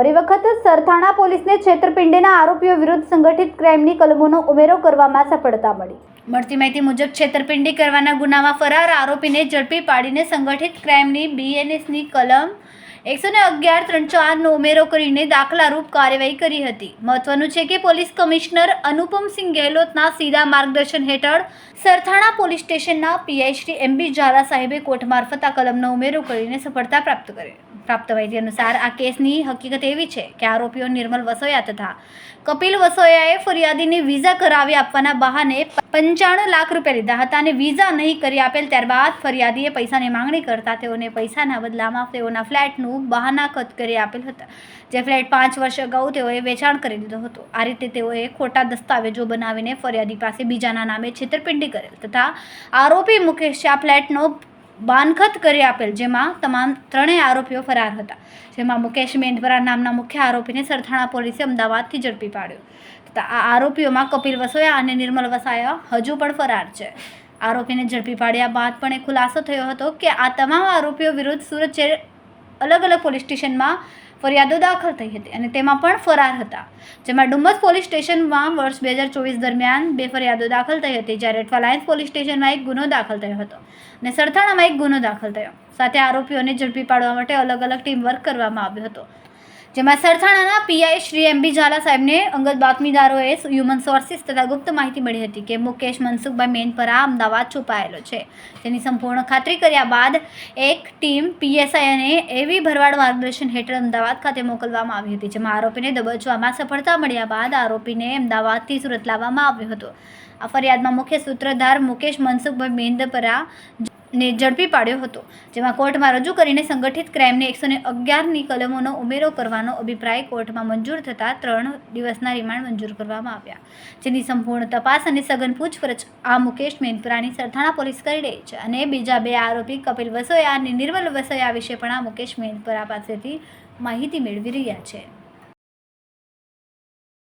ફરી વખત સરથાણા પોલીસને છેતરપિંડીના આરોપીઓ વિરુદ્ધ સંગઠિત ક્રાઇમની કલમોનો ઉમેરો કરવામાં સફળતા મળી. મળતી માહિતી મુજબ છેતરપિંડી કરવાના ગુનામાં ફરાર આરોપીને ઝડપી પાડીને સંગઠિત ક્રાઇમની BNSની કલમ 111-3-4નો ઉમેરો કરીને દાખલારૂપ કાર્યવાહી કરી હતી. મહત્વનું છે કે પોલીસ કમિશનર અનુપમસિંહ ગેહલોતના સીધા માર્ગદર્શન હેઠળ સરથાણા પોલીસ સ્ટેશનના PI શ્રી MB ઝાલા સાહેબે કોર્ટ મારફત આ કલમનો ઉમેરો કરીને સફળતા પ્રાપ્ત કરી. પ્રાપ્ત માહિતી અનુસાર આ કેસની હકીકત એવી છે કે આરોપીઓ નિર્મલ વસોયા તથા કપિલ વસોયાએ ફરિયાદીને વિઝા કરાવી આપવાના બહાને 95 લાખ રૂપિયા લીધા હતા અને વિઝા નહીં કરી આપેલ. ત્યારબાદ ફરિયાદીએ પૈસાની માંગણી કરતા તેઓને પૈસાના બદલામાં તેઓના ફ્લેટનું બહાનાખત કરી આપેલ હતા, જે ફ્લેટ 5 વર્ષ અગાઉ તેઓએ વેચાણ કરી દીધો હતો. આ રીતે તેઓએ ખોટા દસ્તાવેજો બનાવીને ફરિયાદી પાસે બીજાના નામે છેતરપિંડી કરેલ તથા આરોપી મુકેશ આ ફ્લેટનો બાનખત કરી આપેલ, જેમાં તમામ ત્રણેય આરોપીઓ ફરાર હતા. જેમાં મુકેશ મેંદપરા નામના મુખ્ય આરોપીને સરથાણા પોલીસે અમદાવાદથી ઝડપી પાડ્યો તથા આ આરોપીઓમાં કપિલ વસોયા અને નિર્મલ વસાયા હજુ પણ ફરાર છે. આરોપીને ઝડપી પાડ્યા બાદ પણ એક ખુલાસો થયો હતો કે આ તમામ આરોપીઓ વિરુદ્ધ સુરત અલગ અલગ પોલીસ સ્ટેશનમાં ફરિયાદો દાખલ થઈ હતી અને તેમાં પણ ફરાર હતા. જેમાં ડુમસ પોલીસ સ્ટેશનમાં વર્ષ 2024 દરમિયાન 2 ફરિયાદો દાખલ થઈ હતી, જ્યારે એટવાલાઇન્સ પોલીસ સ્ટેશનમાં 1 ગુનો દાખલ થયો હતો અને સરથાણામાં 1 ગુનો દાખલ થયો. સાથે આરોપીઓને ઝડપી પાડવા માટે અલગ અલગ ટીમ વર્ક કરવામાં આવ્યો હતો, જેમાં સરથાણાના PI શ્રી MB ઝાલા સાહેબને અંગત બાતમીદારોએ હ્યુમન સોર્સિસ તથા ગુપ્ત માહિતી મળી હતી કે મુકેશ મનસુખભાઈ મેનપરા અમદાવાદ છુપાયેલો છે. તેની સંપૂર્ણ ખાતરી કર્યા બાદ એક ટીમ PSI અને એવી ભરવાડ માર્ગદર્શન હેઠળ અમદાવાદ ખાતે મોકલવામાં આવી હતી, જેમાં આરોપીને દબોચવામાં સફળતા મળ્યા બાદ આરોપીને અમદાવાદથી સુરત લાવવામાં આવ્યો હતો. આ ફરિયાદમાં મુખ્ય સૂત્રધાર મુકેશ મનસુખભાઈ મેંદપરા ને ઝડપી પાડ્યો હતો, જેમાં કોર્ટમાં રજૂ કરીને સંગઠિત ક્રાઇમની 111ની કલમોનો ઉમેરો કરવાનો અભિપ્રાય કોર્ટમાં મંજૂર થતાં 3 દિવસના રિમાન્ડ મંજૂર કરવામાં આવ્યા, જેની સંપૂર્ણ તપાસ અને સઘન પૂછપરછ આ મુકેશ મેંદપરાની સરથાણા પોલીસ કરી રહી છે. અને બીજા 2 આરોપી કપિલ વસોયા અને નિર્મલ વસોયા વિશે પણ આ મુકેશ મેંદપરા પાસેથી માહિતી મેળવી રહ્યા છે.